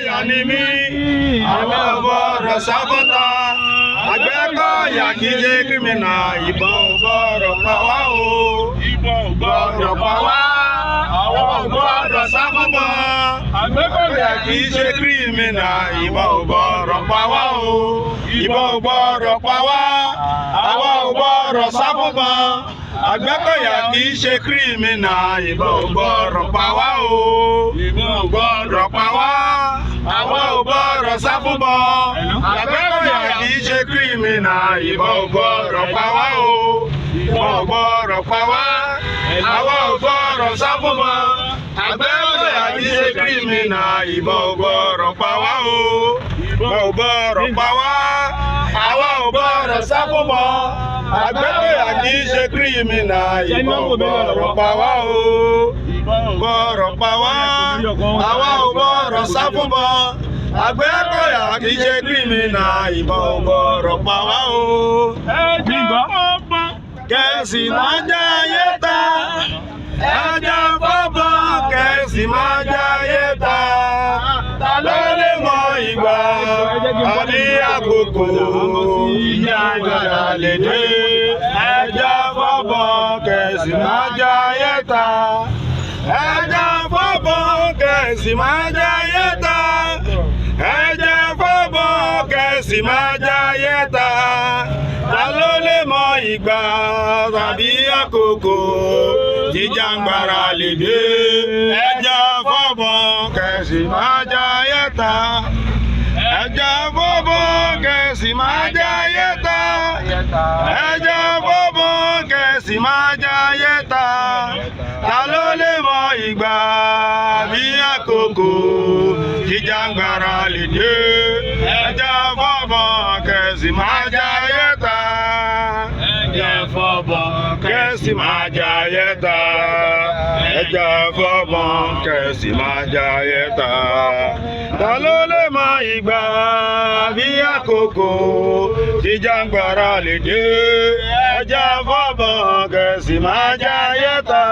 Àgbẹ̀kọ̀yà ni mí, àmì ọ̀gbọ́dọ̀ sáfọ́tà. Àgbẹ̀kọ̀yà kì í ṣe kírímìnà, ìbọn ò gbọ́dọ̀ pa wá o. Ìbọn ò gbọ́dọ̀ pa wá, àwọn ò gbọ́dọ̀ sáfọ́tà. Àgbẹ̀kọ̀yà kì í ṣe kírímìnà, ìbọn ò gbọ́dọ̀ pa wá o. Ìbọn ò gbọ́dọ̀ pa wá, àwọn ò gbọ́dọ̀ sáfọ́tà. Àgbẹ̀kọ̀yà kì í ṣe kírímìnà, ìbọn ò gbọ́dọ̀ pa wá o. Ìbọn ò gbọ́dọ̀ pa wá, àwa ò gbọ́dọ̀ sá fún bọ́. Àgbẹ̀kọ̀yà kì í ṣe kírímìnà, ìbọn ò gbọ́dọ̀ pa wá o. Ìbọn ò gbọ́dọ̀ pa wá, àwa ò gbọ́dọ̀ sá fún bọ́. Àgbẹ̀kọ̀yà kì í ṣe kírímìnà, ìbọn ò gbọ́dọ̀ pa wá o. Ìbọn ò gbọ́dọ̀ pa wá, àwa ò gbọ́dọ̀ sá fún bọ́. Àgbẹ̀kọ̀yà kì í ṣe kírímìnà, ìbọn ò gbọ́dọ̀ pa wá o. Ìbọn ò gbọ́dọ̀ pa wá, àwa ò gbọ́dọ̀ sá fún bọ́. Àgbẹ̀kọ̀yà kì í ṣe kírímìnà, ìbọn ò gbọ́dọ̀ pa wá o. Kẹ̀sì máa jẹ́ ayé ta, ẹja fọ́bọ̀ kẹ̀sì máa jẹ́ ayé ta. Ta ló lè mọ ìgbà àbí àkókò ìjà ìjọba lè dé. Ẹja fọ́bọ̀ kẹ̀sì máa jẹ́ ayé ta. Ẹja fọ́bọ̀ kẹ̀sì máa jẹ́ ayé ta. Ẹja fọ́bọ̀ kẹ̀sì máa jẹ́ ayé ta. Ta ló lè mọ ìgbà tàbí àkókò jíjàngbara lè dé. Ẹja fọ́bọ̀ kẹ̀sì máa jẹ́ ayé ta. Ẹja fọ́bọ̀ kẹ̀sì máa jẹ́ ayé ta. Ẹja fọ́bọ̀ kẹ̀sì máa jẹ́ ayé ta. Ta ló lè mọ ìgbà bí àkókò jíjàngbara lè dé. Ẹja fọ́bọ̀ kẹ̀sì máa jẹ́ ayé ta. Ẹja fọ́bọ̀ kẹ̀sì máa jẹ́ ayé ta. Ẹja fọ́bọ̀ kẹ̀sì máa jẹ́ ayé ta. Ta ló lè mọ ìgbà bí àkókò jíjàngbara lè dé. Ẹja fọ́bọ̀ kẹ̀sì máa jẹ́ ayé ta.